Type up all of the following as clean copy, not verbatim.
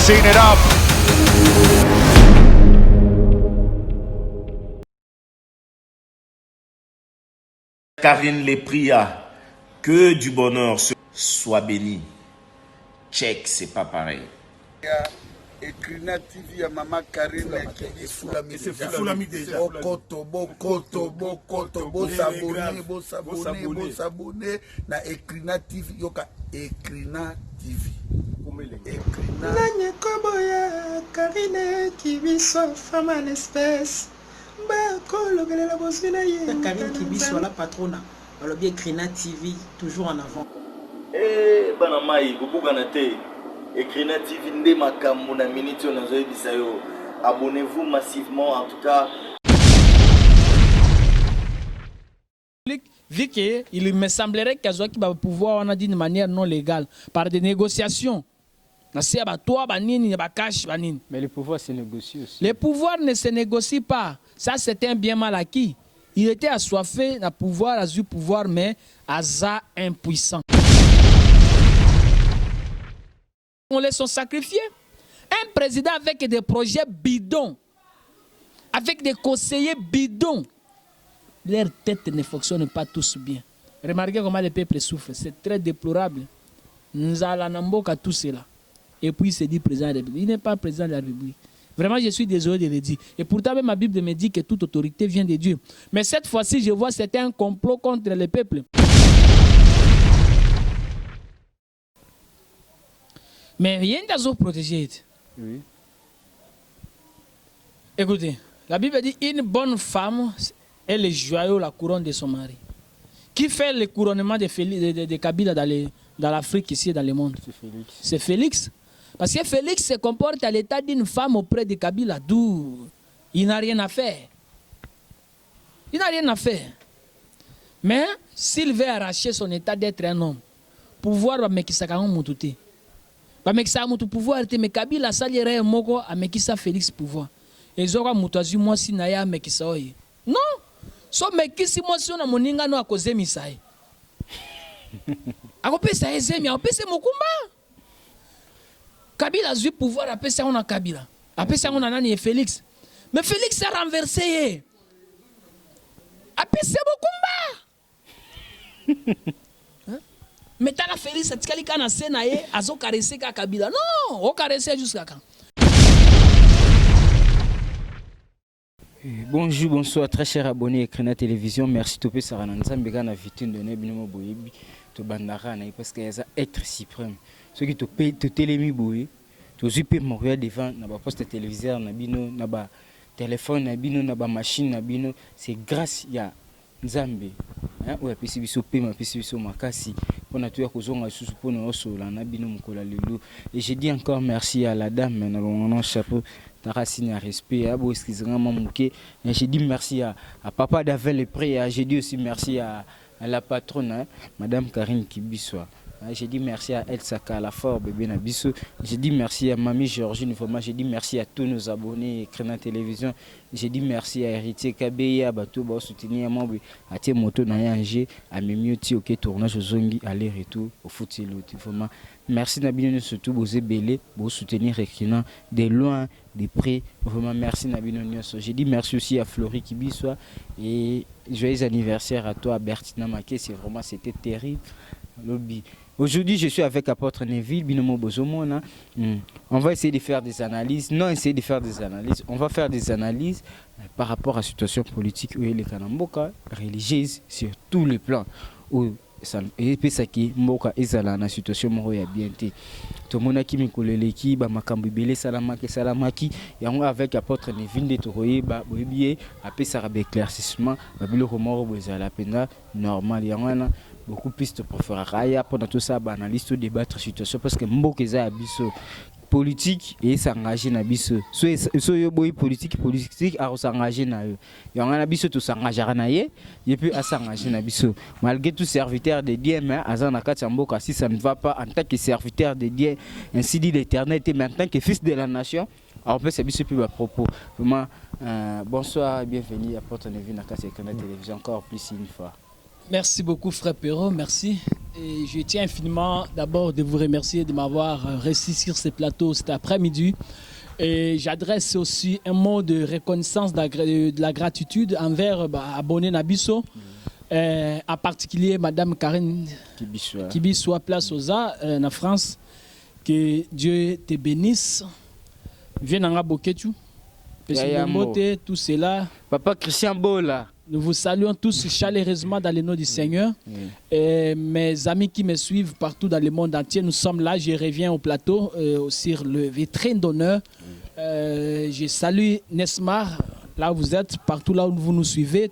mixing it up. Karine les pria que du bonheur soit béni. Check, c'est pas pareil. Ekrina TV ya Mama Karine qui est Fulami déjà. Bokoto, s'abonner na Ekrina TV yoka Ekrina TV. Ekrina. Nanye koboya Karine Kibiso femme en espèce. Karine Kibiso la patrona. Alors bien Ekrina TV toujours en avant. Eh banamai bubuganate. Ekrina TV nde makambo na minute na zoe bisayo. Abonnez-vous massivement en tout cas. Vu qu'il me semblerait qu'il va pouvoir d'une manière non légale par des négociations. Mais le pouvoir se négocie aussi. Le pouvoir ne se négocie pas. Ça, c'était un bien mal acquis. Il était assoiffé d'un pouvoir, à du pouvoir, mais Aza impuissant. On les sont sacrifiés. Un président avec des projets bidons, avec des conseillers bidons, leur tête ne fonctionne pas tous bien. Remarquez comment le peuple souffre. C'est très déplorable. Nous allons tout cela. Et puis il se dit président de la République. Il n'est pas président de la République. Vraiment, je suis désolé de le dire. Et pourtant, même ma Bible me dit que toute autorité vient de Dieu. Mais cette fois-ci, je vois que c'était un complot contre le peuple. Mais il y a une chose protégée. Oui. Écoutez, la Bible dit une bonne femme est le joyau, la couronne de son mari. Qui fait le couronnement de Kabila dans l'Afrique, ici, dans le monde? C'est Félix. C'est Félix. Parce que Félix se comporte à l'état d'une femme auprès de Kabila, d'où il n'a rien à faire. Il n'a rien à faire. Mais s'il veut arracher son état d'être un homme, pouvoir va mettre ça quand même ba mekisa mutu pouvoir te me Kabila salire moko amekisa Félix pouvoir ezoka mutu azu mwasi na ya mekisa oyi non so mekisi mwasi na moninga no akozemisa ye akopesa ezemi akopesa mokumba Kabila azu pouvoir apesa on na Kabila apesa on na nani e Félix mais Félix a renversé ye apesa mokumba mais t'as la Félix, c'est qu'il y a un scénario, à zo caresser Kabila. Non, on caresser jusqu'à quand? Bonjour, bonsoir, très chers abonnés Ekrina Télévision. Merci de passer à la vitrine de Nebino Boyebi, de Bandara, parce qu'il y a être suprême. Ceux qui te payent, te télémi boye, te zuper mourir devant, n'a pas poste téléviseur, n'a bino, n'a pas téléphone, n'a bino, n'a pas machine, n'a bino. C'est grâce à Nzambe. Ouais, puis si biso pema, puis si biso makasi. Et j'ai dit encore merci à la dame, mon chapeau, Tarasine à respect, à et j'ai dit merci à Papa Davel et Pré, j'ai dit aussi merci à la patronne, Madame Karine Kibiso. J'ai dit merci à El Saka, la fort bébé Nabiso. J'ai dit merci à Mamie Georgine Foma. J'ai dit merci à tous nos abonnés Ekrina Télévision. J'ai dit merci à Héritier Kabeye, à Bato, à soutenir à Thé Moto, à Mimioti, au tournage au Zongi, aller-retour au foot. Merci Nabino, surtout aux ébélés, pour soutenir Ekrina de loin, de près. Vraiment merci Nabino. J'ai dit merci aussi à Flori Kibiso et joyeux anniversaire à toi, Bertina Maké. C'était terrible. Aujourd'hui, je suis avec Apôtre Neville, Binomo Bozomona. On va essayer de faire des analyses. Non, essayer de faire des analyses. On va faire des analyses par rapport à la situation politique où il est Kanamboka, religieuse sur tous les plans. Et puis ça qui Mboka ezala na situation moro ya bien té. To monaki mikoleleki ba makambo belé salamaki yango avec Apôtre Neville de Toroye ba boyebié apesa ba éclaircissement ba biloko moro bozala pena normal yango na beaucoup plus de préférera pendant tout ça analyse débattre situation parce que Mboka eza abiso politique et s'engager na biso so yo boy politique à s'engager na yo yanga na biso to s'engager na ye et puis à s'engager na biso malgré tout serviteur de Dieu mais azana kati mboka si ça ne va pas en tant que serviteur de Dieu ainsi dit l'Éternel mais en tant que fils de la nation on peut s'abiser plus à propos vraiment bonsoir et bienvenue à Apôtre Neville na Ekrina Télévision encore plus une fois. Merci beaucoup, frère Perrault, merci. Et je tiens infiniment d'abord de vous remercier de m'avoir reçu sur ce plateau cet après-midi. Et j'adresse aussi un mot de reconnaissance, de la gratitude envers abonné Nabiso, en particulier Madame Karine Kibiswa Place Oza, en France. Que Dieu te bénisse. Viens dans la boketu. Tout cela. Papa Christian Bola. Nous vous saluons tous chaleureusement dans le nom du Seigneur. Et mes amis qui me suivent partout dans le monde entier, nous sommes là. Je reviens au plateau sur le vitrine d'honneur. Je salue Nesmar, là où vous êtes, partout là où vous nous suivez.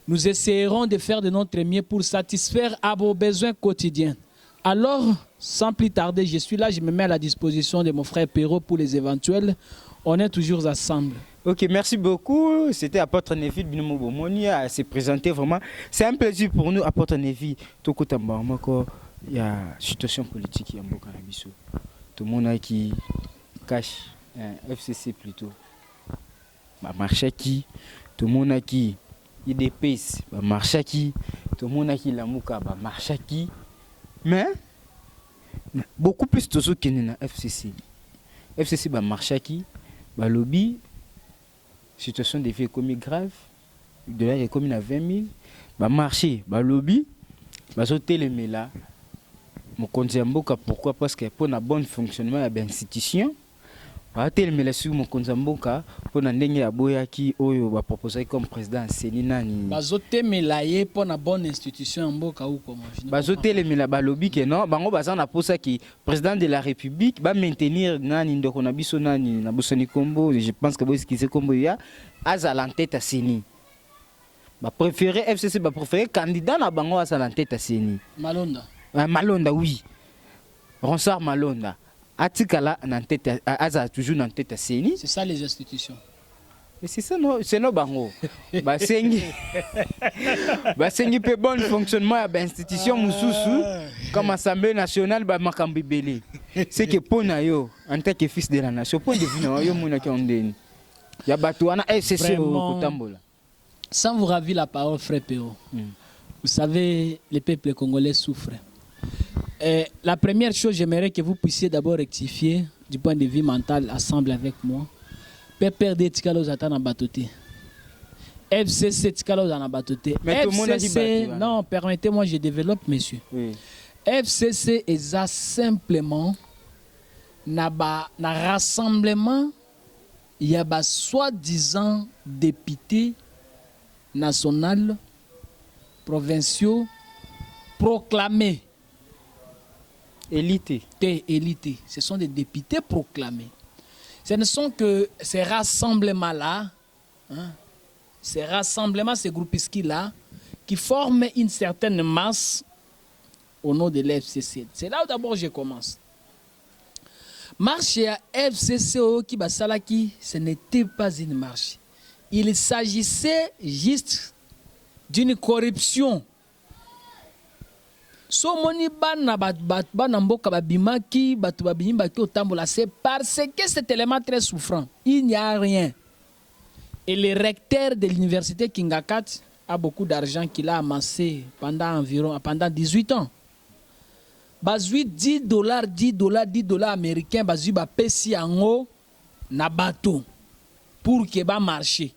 Nous essayerons de faire de notre mieux pour satisfaire à vos besoins quotidiens. Alors, sans plus tarder, je suis là, je me mets à la disposition de mon frère Perrault pour les éventuels. On est toujours ensemble. Ok, merci beaucoup. C'était Apôtre Nevi Binomo Bomoni à se présenter vraiment. C'est un plaisir pour nous, Apôtre Nevi. Tout il y a une situation politique qui est en Canabiso. Tout le monde qui cache FCC plutôt. Marche qui, tout le monde qui IDPS, marche qui, tout le monde qui la mouka, marche qui. Mais beaucoup plus de choses qui sont dans FCC. FCC marche qui, lobby. Situation de vie économique grave, le dollar est comme à 20 000, marché, lobby, sauter les mélas. Mon compte Mboka, pourquoi? Parce que pour un bon fonctionnement de l'institution, les mélas sur mon compte Mboka, pour un dernier aboya qui va proposer comme président Séninani. Sauter mélaye pour une bonne institution Mboka ou comment? Sauter les mélas, lobby que non, on a pour ça qui président de la République va maintenir nani ndokonabiso nani na Bosani Kombo. Je pense que ce qui se Kombo ya à l'entête à Séni. Préféré FCC préféré candidat na bango à l'entête à Séni. Malonda. Malonda oui. Ronsard Malonda. Atikala na tête à toujours en tête à Séni. C'est ça les institutions. Et c'est ça non, c'est no bango. Sengi peut bon fonctionnement de l'institution mususu comme Assemblée nationale makambi belé. C'est que pour nayo en tant que fils de la nation point de vue yo mona ki ondeni. Ya batu wana FCC au Kutambola. Sans vous ravir la parole, frère Perrault. Vous savez, les peuples congolais souffrent. La première chose, j'aimerais que vous puissiez d'abord rectifier du point de vue mental, ensemble avec moi. PPRD Tikalo Zatana Batoté. FCC Tikalo Zatana Batoté. FCC, non, permettez-moi, je développe, monsieur. Oui. FCC est simplement un rassemblement. Il y a soi-disant députés nationaux, provinciaux, proclamés. Élité. Élité. Ce sont des députés proclamés. Ce ne sont que ces rassemblements-là, ces rassemblements, ces groupuscules-là, qui forment une certaine masse au nom de l'FCC. C'est là où d'abord je commence. Marche à FCC qui basalaki, ce n'était pas une marche. Il s'agissait juste d'une corruption. C'est parce que cet élément très souffrant, il n'y a rien. Et le recteur de l'université Kingakat a beaucoup d'argent qu'il a amassé pendant 18 ans. Bazui $10 américains, bazui ba pesi ango na bateau pour que ba marcher.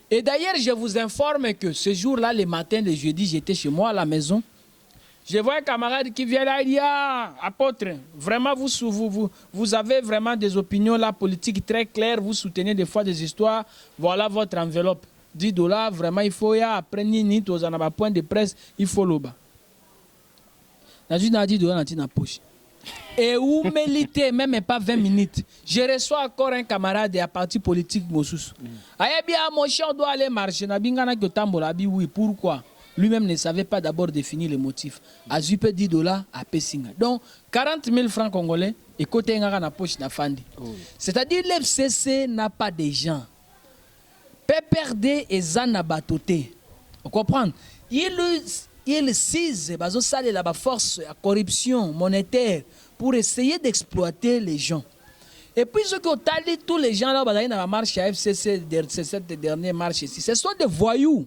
Et d'ailleurs, je vous informe que ce jour-là, le matin de jeudi, j'étais chez moi à la maison. Je vois un camarade qui vient là, il dit ah, apôtre, vraiment vous avez vraiment des opinions là, politiques très claires, vous soutenez des fois des histoires, voilà votre enveloppe. $10, vraiment il faut y après ni tous en avoir point de presse, il faut le bas. N'a dit $10 dans la poche. Et où militer même pas 20 minutes. Je reçois encore un camarade à parti politique Mossus. Aïe bien mon chien on doit aller marcher, na bingana que tambola bi oui, pourquoi? Lui-même ne savait pas d'abord définir les motifs. Azupe $10 à Pessinga. Donc, 40 000 francs congolais et côté dans la poche na Fandi. C'est-à-dire l'FCC n'a pas de gens. PPRD et Zana Batoté. Vous comprenez? Il sise la force à corruption monétaire pour essayer d'exploiter les gens. Et puis, ce qu'on t'a dit, tous les gens là, dans la marche à FCC, cette dernière marche ici, ce sont des voyous.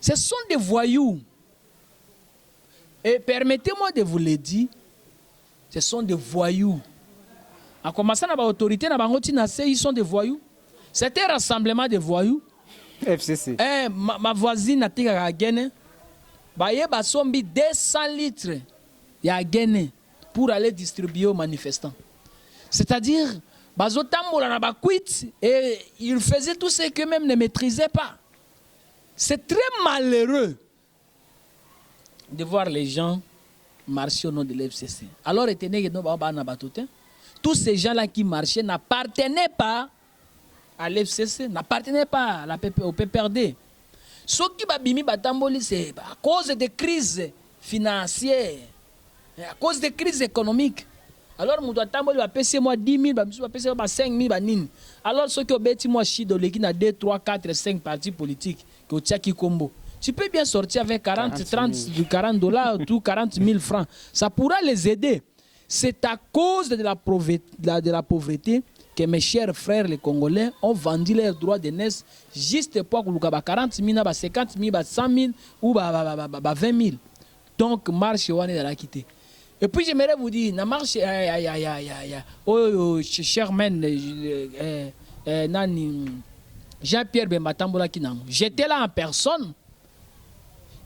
Ce sont des voyous. Et permettez-moi de vous le dire, ce sont des voyous. En commençant par l'autorité, ils sont des voyous. C'était un rassemblement de voyous. FCC. Ma voisine a dit à Guinée, il y a 200 litres pour aller distribuer aux manifestants. C'est-à-dire, et ils faisaient tout ce qu'eux-mêmes ne maîtrisaient pas. C'est très malheureux de voir les gens marcher au nom de l'FCC. Alors, tous ces gens-là qui marchaient n'appartenaient pas à l'FCC, n'appartenaient pas au PPRD. Ce qui c'est à cause des crises financières, à cause des crises économiques. Alors, je vais payer moi 10 000, je vais payer 5 000. Alors, ceux qui ont bêti moi chido, qui ont 2, 3, 4, 5 partis politiques, qui ont tchaki combo. Tu peux bien sortir avec 40 dollars ou 40 000 francs. Ça pourra les aider. C'est à cause de la pauvreté que mes chers frères les Congolais ont vendu leurs droits de naissance juste pour 40 000, 50 000, 100 000 ou 20 000. Donc, marche on est dans la quitter. Et puis, j'aimerais vous dire, la marche, cher man, Jean-Pierre Bembatambola Kinang, j'étais là en personne.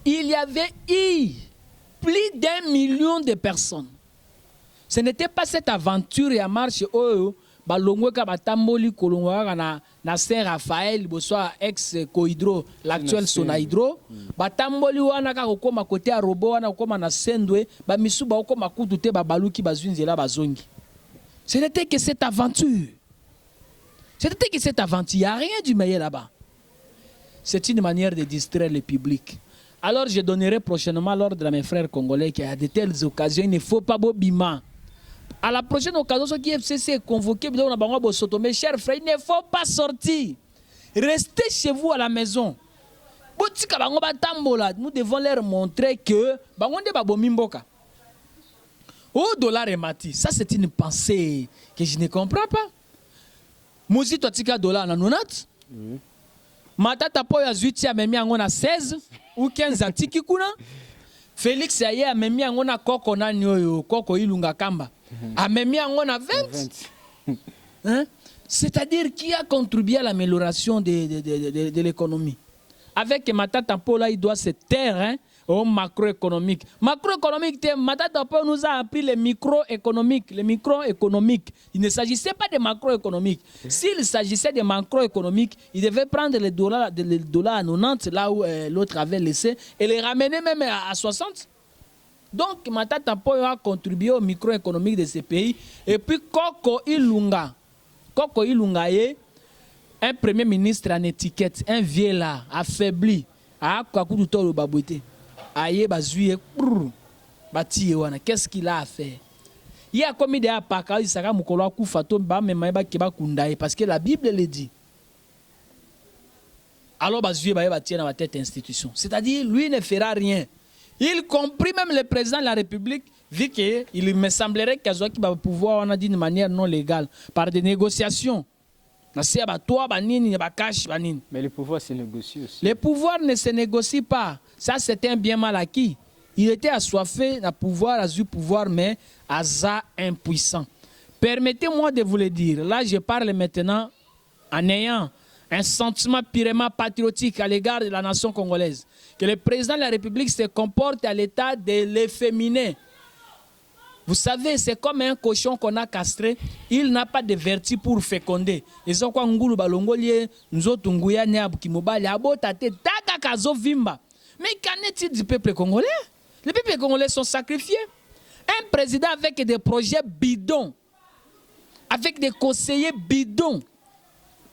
Il y avait eu plus d'1 million de personnes. Ce n'était pas cette aventure et à marche balongweka batamboli kolongwa na Saint-Raphaël bosoa ex Cohydro l'actuel Sonahydro batamboli wana ka kokoma côté à Robo wana kokoma na Sendwe ba misuba kokoma kutute ba baluki bazwinzela bazongi. Ce n'était que cette aventure. C'était que cette aventure, il n'y a rien du meilleur là-bas. C'est une manière de distraire le public. Alors je donnerai prochainement l'ordre à mes frères congolais qu'il y a de telles occasions, il ne faut pas bobima. À la prochaine occasion, ce qui est FCC est convoqué, mes chers frères, il ne faut pas sortir. Restez chez vous à la maison. Nous devons leur montrer que au dollar et mati, ça c'est une pensée que je ne comprends pas. Mouzi totika dollar na nonat. Matata po ya zuiti ya memi yango na 16 ou 15 antiki kuna. Félix Aye a memi yango na koko nani oyo koko ilunga kamba. A memi yango na 20. Hein? C'est-à-dire qui a contribué à l'amélioration de l'économie. Avec Matata Po là, il doit se taire hein, au macroéconomique. Macroéconomique, Matata Po nous a appris les microéconomiques. Les microéconomiques. Il ne s'agissait pas de macroéconomique. S'il s'agissait de macroéconomique, il devait prendre les dollars à 90 là où l'autre avait laissé et les ramener même à 60. Donc Matata Po a contribué au microéconomique de ces pays. Et puis Koko Ilunga est un premier ministre en étiquette, un vieux là, affaibli, qu'est-ce qu'il a fait? Il a commis des apaka, il s'est parce que la Bible le dit. Alors, dans la tête institution. C'est-à-dire, lui ne fera rien. Il compris même le président de la République, vu qu'il me semblerait qu'il va pouvoir d'une manière non légale, par des négociations. Mais le pouvoir se négocie aussi. Le pouvoir ne se négocie pas. Ça, c'était un bien mal acquis. Il était assoiffé d'un pouvoir, à pouvoir, mais asa impuissant. Permettez-moi de vous le dire. Là, je parle maintenant en ayant un sentiment purement patriotique à l'égard de la nation congolaise. Que le président de la République se comporte à l'état de l'efféminé. Vous savez, c'est comme un cochon qu'on a castré. Il n'a pas de vertu pour féconder. Ils ont quoi ngulu balongolier, nous autres nguya ne abukimobali abotate taka kazo vimba. Mais qu'en est-il du peuple congolais? Les peuples congolais sont sacrifiés. Un président avec des projets bidons, avec des conseillers bidons,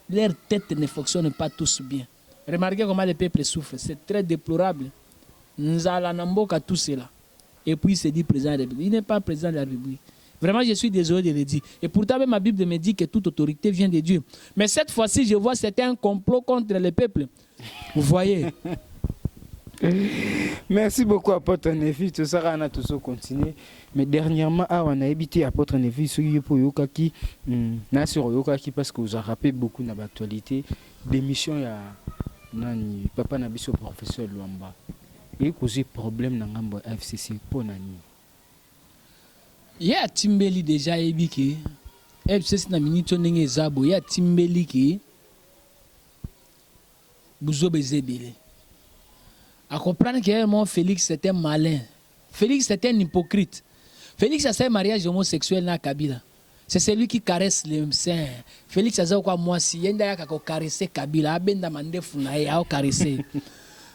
leur tête ne fonctionne pas tous bien. Remarquez comment les peuples souffrent. C'est très déplorable. Nous allons à tout cela. Et puis il se dit président de la République. Il n'est pas président de la République. Vraiment, je suis désolé de le dire. Et pourtant, même ma Bible me dit que toute autorité vient de Dieu. Mais cette fois-ci, je vois que c'était un complot contre le peuple. Vous voyez? Merci beaucoup, Apôtre Nefi. Tout ça, on a tous continué. Mais dernièrement, on a évité Apôtre Nefi sur Yokaki, parce que vous avez rappelé beaucoup dans l'actualité. D'émissions, nani papa na biso professeur Luamba et cause problème na ngambo FCC pour nani ya timbeli déjà ebiki FCC na minito ndenge zabo ya timbeli ki buzo bezebele à comprendre que mon Félix c'était malin. Félix c'était un hypocrite. Félix a fait un mariage homosexuel na Kabila. C'est celui qui caresse les seins. Félix a dit quoi moi si yenda ya kako caresser Kabila abenda mandefu na ya caresser.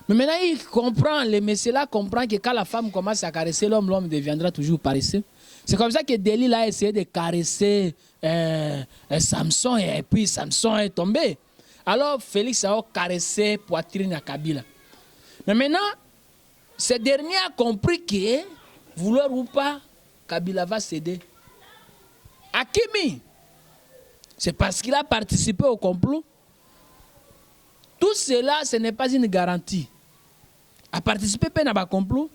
Mais maintenant il comprend, le monsieur là comprend que quand la femme commence à caresser l'homme, l'homme deviendra toujours paresseux. C'est comme ça que Delil a essayé de caresser Samson et puis Samson est tombé. Alors Félix a caressé poitrine à Kabila. Mais maintenant, ce dernier a compris que, vouloir ou pas, Kabila va céder. Hakimi, c'est parce qu'il a participé au complot. Tout cela, ce n'est pas une garantie. A participé à un complot,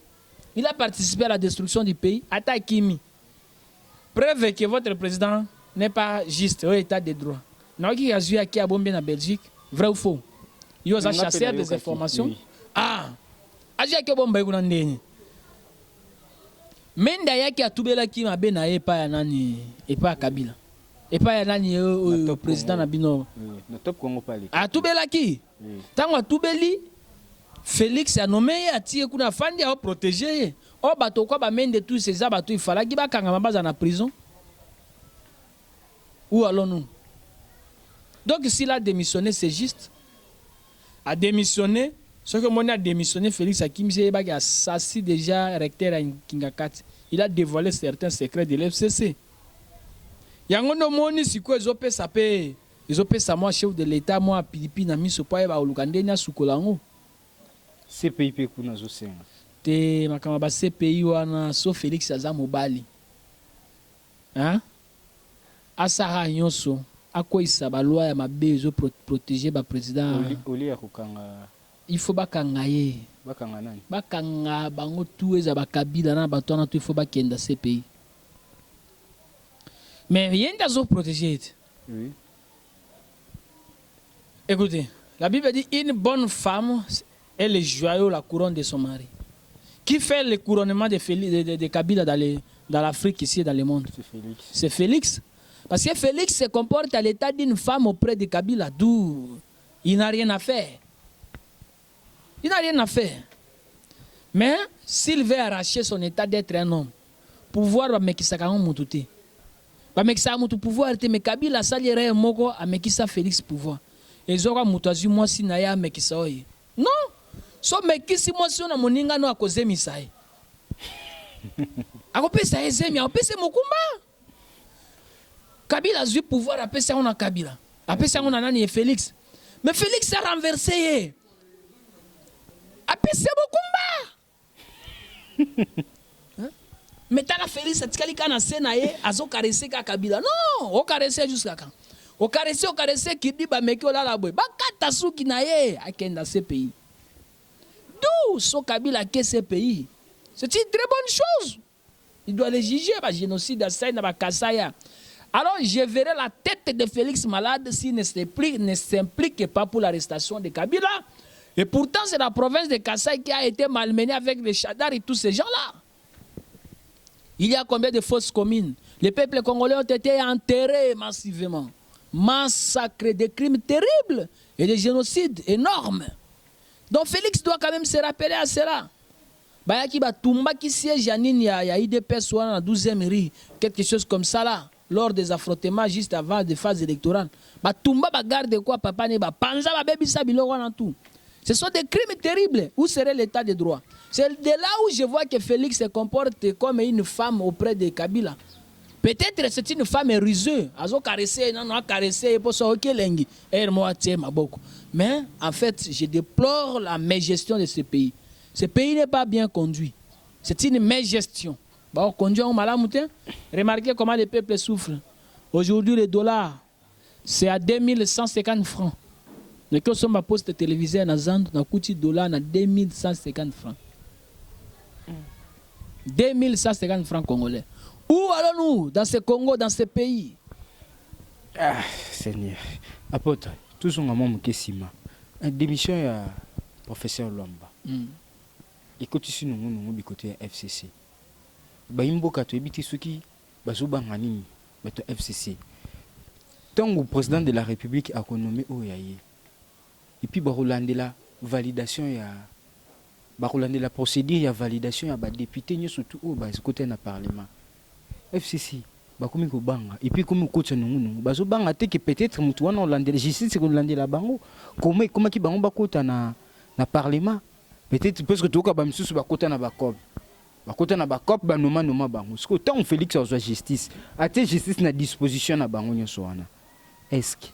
il a participé à la destruction du pays. Ata Hakimi. Preuve que votre président n'est pas juste au état de droit. Qui a joué à Bombé en Belgique, vrai ou faux? Il a chassé des informations. Oui. Ah, aja ke bomba kuna ndeni. Menda yake atubela ki mabe na epa ya nani epa Kabila. Epa ya nani o président na bino. Na top Congo pale. Atubela ki. Tango atubeli Félix a nommé atie kuna fandi a protéger. O bato kwa ba mende tous ces abato il fallait ki ba kanga mabaza na prison. Où allons-nous? Donc s'il a démissionné, c'est juste. A démissionné. Ce que moi a démissionné, Félix Hakimi, c'est qu'il a assassiné déjà recteur à Kingakat. Il a dévoilé certains secrets de l'FCC. Il y a un moni si quoi ils ont fait ça moi chef de l'État moi Philippines a mis ce point à Ouganda na sukolango. CPI kuna zo senga. Te makama ba CPI wana so Félix Azamobali. Hein? Asara nyonso akoisa ba loi ya mabe zo protéger ba président. Oli ya kokanga il faut bakanga ye bakanga nani bakanga bango tout eza bakabila na bato na tout il faut bakenda ces pays mais yenda zo protéger. Oui. Écoutez, la Bible dit une bonne femme est le joyau, la couronne de son mari. Qui fait le couronnement de Kabila dans l'Afrique ici dans le monde? C'est Félix. C'est Félix. Parce que Félix se comporte à l'état d'une femme auprès de Kabila, d'où il n'a rien à faire. Il n'a rien à faire. Mais s'il veut arracher son état d'être un homme, pouvoir va mekisa kango mututi. Va mekisa mutu pouvoir te Kabila salire moko a mekisa Félix pouvoir. Et zora mutazi moi si na ya mekisa oyi. Non. So mekisi moi si na moninga no akoze misai. Akopesa ezemi, akopesa mokumba. Kabila a eu pouvoir à pesa on a Kabila. A pesa on a nani et Félix. Mais Félix a renversé. Apese bokumba. Maintenant Félix atikali kana sena ye azo caresser ka Kabila. Non, o caresser jusqu'à quand? O caresser qui dit ba meki olala boy. Ba kata suki na ye akenda ce pays. D'où so Kabila ke ce pays? C'est une très bonne chose. Il doit les juger ba génocide à ça na ba kasaya. Alors je verrai la tête de Félix malade s'il ne s'implique pas pour l'arrestation de Kabila. Et pourtant, c'est la province de Kasaï qui a été malmenée avec les Chadars et tous ces gens-là. Il y a combien de fausses communes? Les peuples congolais ont été enterrés massivement, massacrés, des crimes terribles et des génocides énormes. Donc Félix doit quand même se rappeler à cela. Bayaki Batumba qui siège Janine, il y a IDP soit dans la 12e rue, quelque chose comme ça là, lors des affrontements juste avant des phases électorales. Batumba garde quoi, papa ne ba panza ba bebi sabilo wana tout. Ce sont des crimes terribles. Où serait l'état de droit? C'est de là où je vois que Félix se comporte comme une femme auprès de Kabila. Peut-être que c'est une femme ruseuse. Azo caresser, non, caresser, pour ça, ok, lengi. Mais en fait, je déplore la mégestion de ce pays. Ce pays n'est pas bien conduit. C'est une mégestion. Bon, conduit en malamoutin. Remarquez comment les peuples souffrent. Aujourd'hui, le dollar, c'est à 2150 francs. Mais quand on poste télévisé à Zand, on a coûté $, à 2150 francs. 2150 francs congolais. Où allons-nous dans ce Congo, dans ce pays? Ah, Seigneur. Apôtre, tout son maman Mukesima. démission ya professeur Lwamba. Écoute ici nous du côté FCC. Baimboka to ebiti soki bazobanga nini bato FCC. Tant que le président de la République a nommé Oyaye. Et puis la validation ya la procédure ya validation ya ba député surtout au bas côté na parlement. FCC bakomi ko banga et puis comme coach nungu bazobanga te que peut-être mutu wana Hollande justice ko Hollande la bango comment ki bango bakota na parlement peut-être parce que toka ba misusu bakota na bakob ba noma bango parce que tant Félix a justice ate justice na disposition na bango nyoso wana est-ce que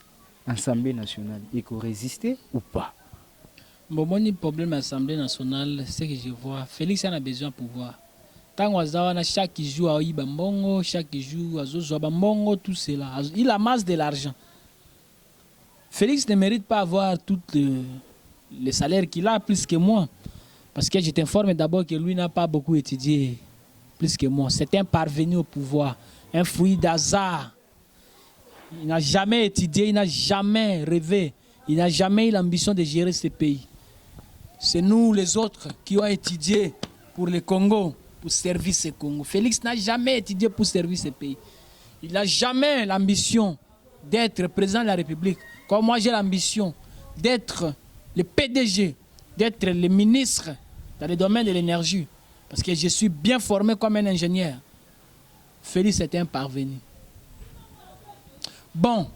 l'Assemblée nationale il peut résister ou pas? Bon, mon problème à l'Assemblée nationale, c'est que je vois Félix en a besoin de pouvoir. Tant qu'on chaque jour à Ibambongo, chaque jour à Zozobambongo, tout cela, il amasse de l'argent. Félix ne mérite pas avoir tout le salaire qu'il a plus que moi. Parce que je t'informe d'abord que lui n'a pas beaucoup étudié plus que moi. C'est un parvenu au pouvoir, un fruit d'hasard. Il n'a jamais étudié, il n'a jamais rêvé, il n'a jamais eu l'ambition de gérer ce pays. C'est nous les autres qui ont étudié pour le Congo, pour servir ce Congo. Félix n'a jamais étudié pour servir ce pays. Il n'a jamais l'ambition d'être président de la République. Comme moi j'ai l'ambition d'être le PDG, d'être le ministre dans le domaine de l'énergie. Parce que je suis bien formé comme un ingénieur. Félix est un parvenu. Bon,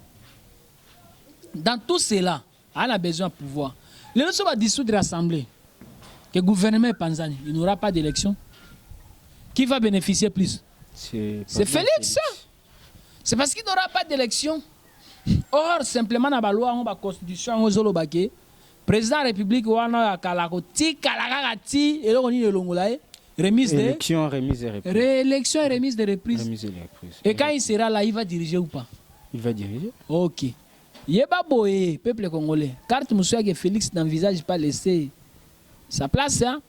dans tout cela, on a besoin de pouvoir. Le reste va dissoudre l'Assemblée. Que le gouvernement Panzani, il n'y aura pas d'élection. Qui va bénéficier plus? C'est Félix. C'est parce qu'il n'y aura pas d'élection. Or, simplement, dans la loi, dans la constitution, on a dit président de la République, on a dit remise de élection, remise et reprise. Réélection et remise de reprise. Et quand il sera là, il va diriger ou pas? Il va diriger. Ok. Yeba boye, peuple congolais. Carte monsieur que Félix n'envisage pas laisser sa place. Hein?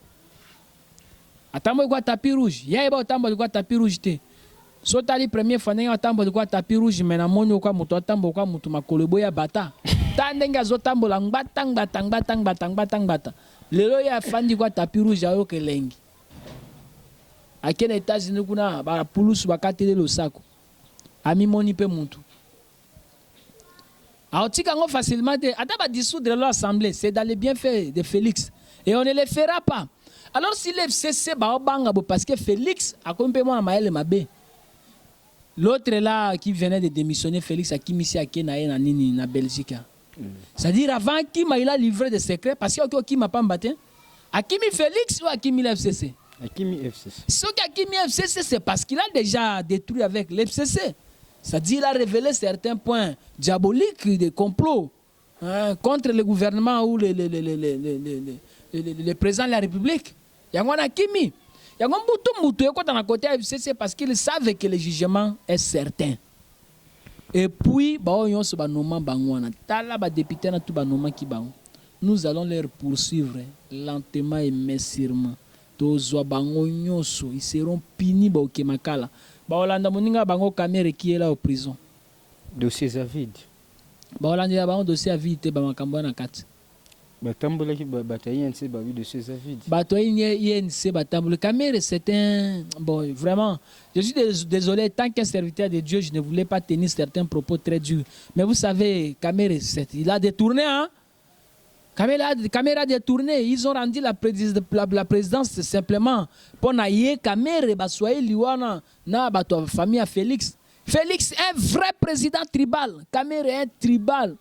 Attends, quoi tapis rouge. Yeba attends, quoi tapis rouge te. Sotali première fois n'ayant attends, quoi tapis rouge. Mais na monyo quoi muto attends, quoi muto makolebo ya bata. Tandenga zotambo lang batang. Lelo ya fandi quoi tapis rouge ayo kelengi. À quel États-Unis kuna ba pulus bakatele lo sako. Ami moni pe muntu. Alors, tu as facilement dit, dissoudre l'Assemblée, c'est dans les bienfaits de Félix. Et on ne le fera pas. Alors, si le FCC, parce que Félix a complètement amaillé Mabé. L'autre là qui venait de démissionner, Félix a mis ici à Kenaï, en Belgique. C'est-à-dire, avant qu'il m'a livré des secrets, parce qu'il m'a pas battu. A qui mis Félix ou a qui mis l'FCC? A qui mis FCC? Ce qui a mis FCC, c'est parce qu'il a déjà détruit avec l'FCC. C'est-à-dire qu'il a révélé certains points diaboliques de complot contre le gouvernement ou le président de la République. Il y a un Kimi. Il y a un bouton dans le côté FCC parce qu'ils savent que le jugement est certain. Et puis, nous allons les poursuivre lentement et messirement. Ils seront punis au Kemakala. Baolanda moninga bango caméra qui est là en prison. Dossier à vide. Baolanda bango dossier à vide te ba makambo na kati. Batambola ki bataille NC ba dossier à vide. Bataille NC batambola caméra c'est un bon vraiment je suis désolé tant qu'un serviteur de Dieu je ne voulais pas tenir certains propos très durs mais vous savez caméra il a détourné hein. Caméra détournée, ils ont rendu la présidence simplement pour naïe caméra baswaye liwana na bato famille à Félix. Félix est un vrai président tribal, caméra est tribal.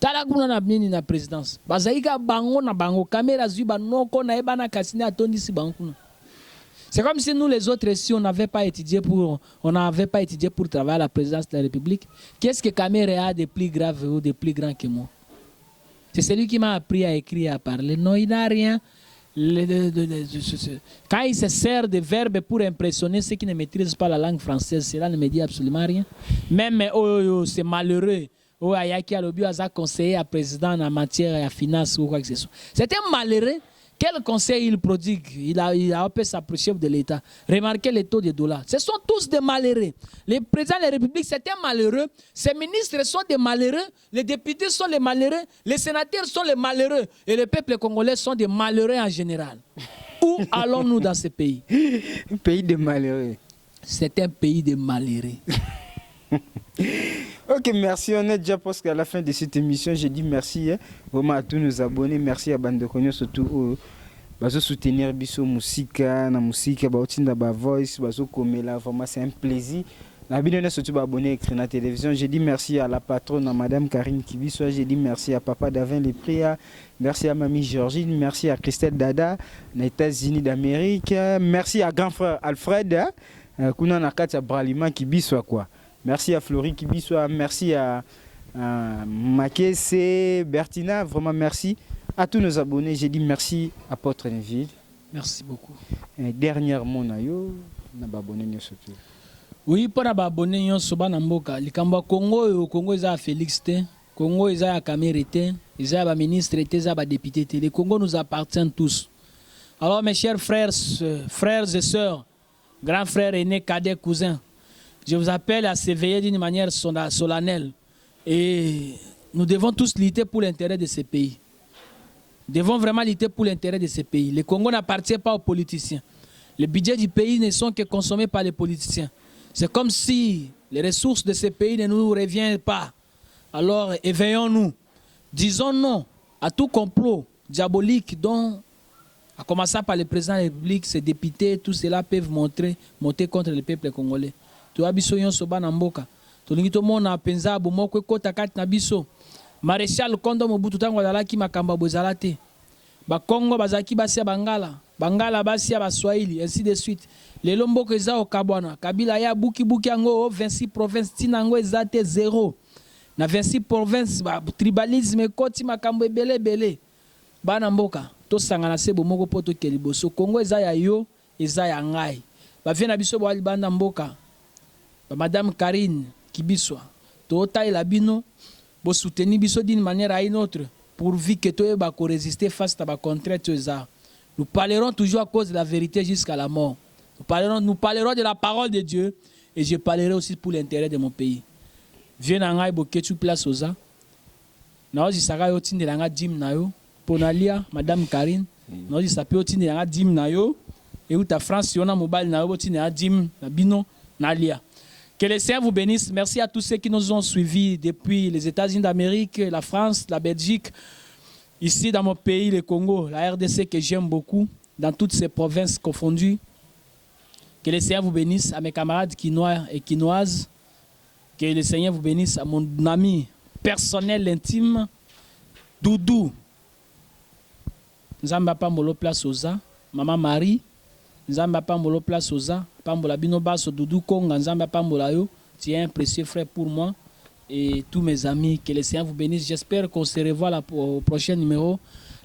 Talaguna na bini na présidence. Bazaïka bango na bango caméra zuba noko na ebana kasine atondi si bango. C'est comme si nous les autres si on n'avait pas étudié pour travailler à la présidence de la République. Qu'est-ce que caméra a de plus grave ou de plus grand que moi? C'est celui qui m'a appris à écrire et à parler. Non, il n'a rien. Quand il se sert de verbes pour impressionner ceux qui ne maîtrisent pas la langue française, cela ne me dit absolument rien. Même c'est malheureux. Ayaki Alobi a conseillé à président en matière de finance ou quoi que ce soit. C'est un malheureux Quel conseil il prodigue? Il a appelé sa chef de l'État. Remarquez les taux de dollars. Ce sont tous des malheureux. Les présidents de la République, c'est un malheureux. Ces ministres sont des malheureux. Les députés sont les malheureux. Les sénateurs sont les malheureux. Et le peuple congolais sont des malheureux en général. Où allons-nous dans ce pays? Un pays de malheureux. C'est un pays de malheureux. Ok, merci. On est déjà presque à la fin de cette émission. Je dis merci vraiment à tous nos abonnés. Merci à Bande Konyo surtout bazo soutenir biso musika na musika ba otinda ba voice bazo komela. Vraiment c'est un plaisir. Na bino surtout ba abonné écrit na télévision. Je dis merci à la patronne à Madame Karine Kibiso. Je dis merci à Papa Davin Lepria. Merci à Mamie Georgine. Merci à Christelle Dada aux États-Unis d'Amérique. Merci à grand frère Alfred. Kuna na kati ya Bralima Kibiso quoi. Merci à Florie Kibisoa, merci à Makese, Bertina, vraiment merci à tous nos abonnés. J'ai dit merci à Apôtre Neville. Merci beaucoup. Dernièrement, nayo na abonné surtout. Oui, pour les abonnés, nous sommes en Mboka. Le Congo, Congo est à Félix Té, Congo est à Kamere Té, ils ont ministre et des députés. Le Congo nous appartient tous. Alors mes chers frères et sœurs, grands frères, aînés, cadets, cousins, je vous appelle à s'éveiller d'une manière solennelle. Et nous devons tous lutter pour l'intérêt de ce pays. Nous devons vraiment lutter pour l'intérêt de ce pays. Le Congo n'appartient pas aux politiciens. Les budgets du pays ne sont que consommés par les politiciens. C'est comme si les ressources de ce pays ne nous reviennent pas. Alors éveillons-nous. Disons non à tout complot diabolique dont, à commencer par le président de la République, ses députés, tout cela peuvent monter contre le peuple congolais. Toa biso nyonso bana mboka tolingi tomona penza bomoko ekota kati na biso Maréchal Kondo Mobutu tango azalaki makambo bozala te bakongo bazaki basia bangala basia baswahili ainsi de suite lelo mboka eza okabwana Kabila ya buki yango 26 provinces tinango eza te 0 na 26 provinces tribalisme ekoti makambo ebele bana mboka tosangana se bomoko poto keliboso Kongo eza ya yo eza ya ngai bavien na biso bwali banda mboka Madame Karine Kibiswa, Tota et Labino, vous soutenez Biso d'une manière à une autre, pourvu que tu aies résister face à la contrainte. Nous parlerons toujours à cause de la vérité jusqu'à la mort. Nous parlerons de la parole de Dieu et je parlerai aussi pour l'intérêt de mon pays. Viens en Haïbo, que tu places aux ans. Nous disons que tu as dim nayo pour Nalia, Madame Karine. Nous disons que tu as dim nayo et où ta France, si on a mobile nayo, tu as dim nabino Nalia. Que le Seigneur vous bénisse. Merci à tous ceux qui nous ont suivis depuis les États-Unis d'Amérique, la France, la Belgique, ici dans mon pays, le Congo, la RDC que j'aime beaucoup, dans toutes ces provinces confondues. Que le Seigneur vous bénisse à mes camarades quinois et quinoises. Que le Seigneur vous bénisse à mon ami personnel, intime, Doudou. Nzamba pa molo place oza, Maman Marie. Nzamba pa molo place oza. Pambola bino baso Doudou Konga Nzamba pambola yo, tu es un précieux frère pour moi et tous mes amis. Que le Seigneur vous bénisse. J'espère qu'on se revoit au prochain numéro.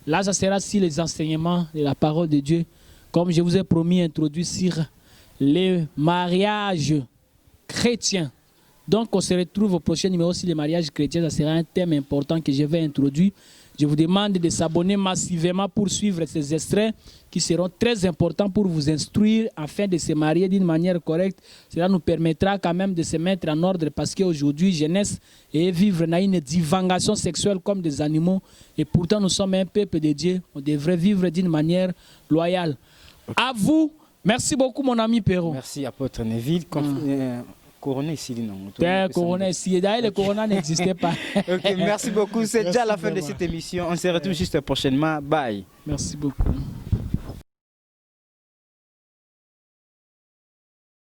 Là, ça sera sur les enseignements de la parole de Dieu. Comme je vous ai promis, introduit sur les mariages chrétiens. Donc, on se retrouve au prochain numéro sur les mariages chrétiens. Ça sera un thème important que je vais introduire. Je vous demande de s'abonner massivement pour suivre ces extraits qui seront très importants pour vous instruire afin de se marier d'une manière correcte. Cela nous permettra quand même de se mettre en ordre parce qu'aujourd'hui, jeunesse et vivre dans une divagation sexuelle comme des animaux. Et pourtant, nous sommes un peuple de Dieu. On devrait vivre d'une manière loyale. À vous, merci beaucoup mon ami Perron. Merci Apôtre Neville. Corona ici, non. Corona ici. D'ailleurs, le Corona n'existait pas. Ok, merci beaucoup. C'est déjà la fin de cette émission. On se retrouve juste prochainement. Bye. Merci beaucoup.